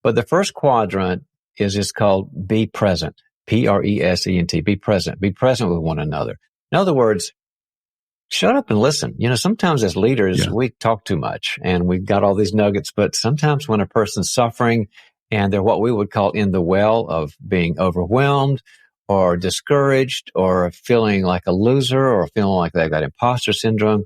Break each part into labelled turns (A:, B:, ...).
A: But the first quadrant is just called be present, Present, be present. Be present with one another. In other words, shut up and listen. Sometimes as leaders, we talk too much and we've got all these nuggets, but sometimes when a person's suffering and they're what we would call in the well of being overwhelmed or discouraged or feeling like a loser or feeling like they've got imposter syndrome,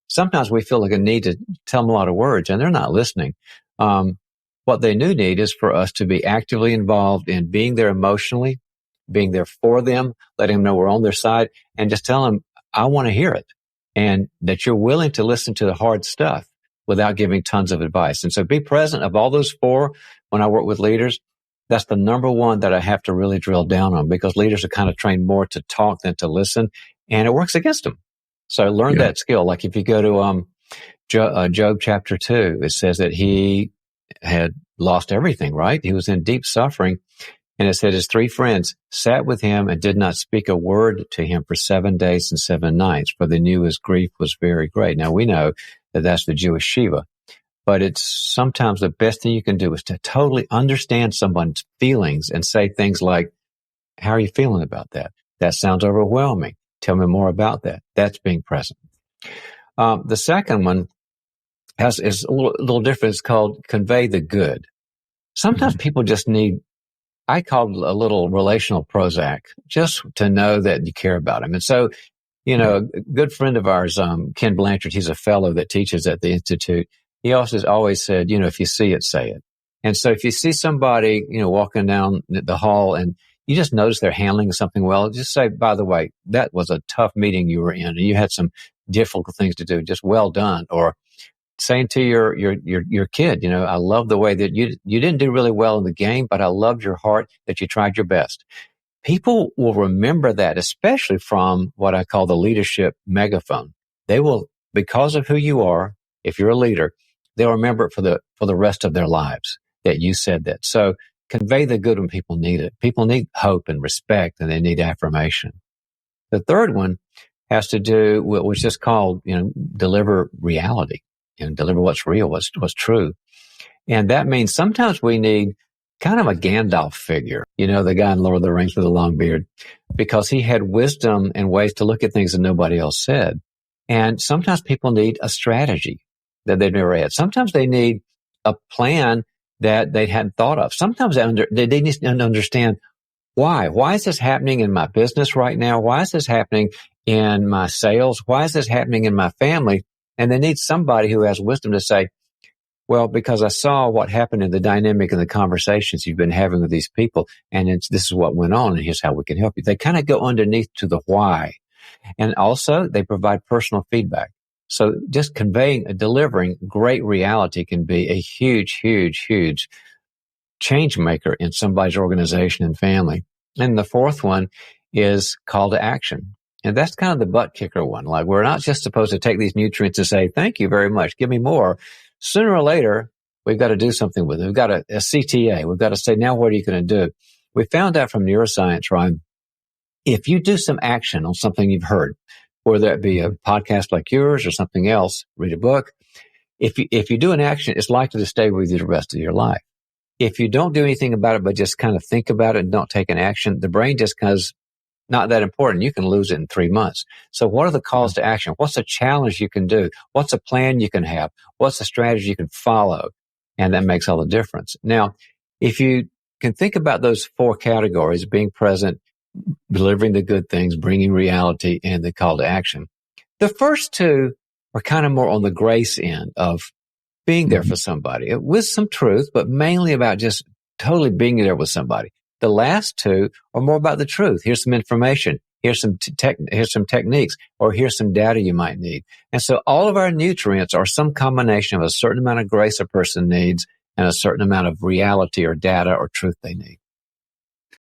A: sometimes we feel like a need to tell them a lot of words and they're not listening. What they do need is for us to be actively involved in being there emotionally, being there for them, letting them know we're on their side, and just tell them, I want to hear it, and that you're willing to listen to the hard stuff without giving tons of advice. And so be present. Of all those four, when I work with leaders, that's the number one that I have to really drill down on, because leaders are kind of trained more to talk than to listen, and it works against them. So learn that skill. Like if you go to Job chapter 2, it says that he had lost everything, right? He was in deep suffering. And it said his three friends sat with him and did not speak a word to him for 7 days and 7 nights, for they knew his grief was very great. Now we know that that's the Jewish Shiva, but it's sometimes the best thing you can do is to totally understand someone's feelings and say things like, how are you feeling about that? That sounds overwhelming. Tell me more about that. That's being present. The second one is a little different. It's called convey the good. Sometimes people just need, I call it a little relational Prozac, just to know that you care about them. And so, a good friend of ours, Ken Blanchard, he's a fellow that teaches at the Institute. He also always said, if you see it, say it. And so if you see somebody, walking down the hall and you just notice they're handling something well, just say, by the way, that was a tough meeting you were in and you had some difficult things to do. Just well done. Or saying to your kid, I love the way that you didn't do really well in the game, but I loved your heart that you tried your best. People will remember that, especially from what I call the leadership megaphone. They will, because of who you are, if you're a leader, they'll remember it for the rest of their lives that you said that. So convey the good when people need it. People need hope and respect, and they need affirmation. The third one has to do with what's just called, deliver reality. Deliver what's real, what's true. And that means sometimes we need kind of a Gandalf figure, the guy in Lord of the Rings with a long beard, because he had wisdom and ways to look at things that nobody else said. And sometimes people need a strategy that they've never had. Sometimes they need a plan that they hadn't thought of. Sometimes they need to understand why. Why is this happening in my business right now? Why is this happening in my sales? Why is this happening in my family? And they need somebody who has wisdom to say, well, because I saw what happened in the dynamic and the conversations you've been having with these people, and this is what went on, and here's how we can help you. They kind of go underneath to the why. And also, they provide personal feedback. So just delivering great reality can be a huge, huge, huge change maker in somebody's organization and family. And the fourth one is call to action. And that's kind of the butt kicker one. Like, we're not just supposed to take these nutrients and say, thank you very much, give me more. Sooner or later, we've got to do something with it. We've got a CTA. We've got to say, now what are you going to do? We found out from neuroscience, Ryan, if you do some action on something you've heard, whether it be a podcast like yours or something else, read a book, if you do an action, it's likely to stay with you the rest of your life. If you don't do anything about it, but just kind of think about it and don't take an action, the brain just goes, not that important. You can lose it in 3 months. So what are the calls to action? What's a challenge you can do? What's a plan you can have? What's a strategy you can follow? And that makes all the difference. Now, if you can think about those 4 categories, being present, delivering the good things, bringing reality, and the call to action, the first 2 are kind of more on the grace end of being there for somebody with some truth, but mainly about just totally being there with somebody. The last 2 are more about the truth. Here's some information. Here's some techniques, or here's some data you might need. And so all of our nutrients are some combination of a certain amount of grace a person needs and a certain amount of reality or data or truth they need.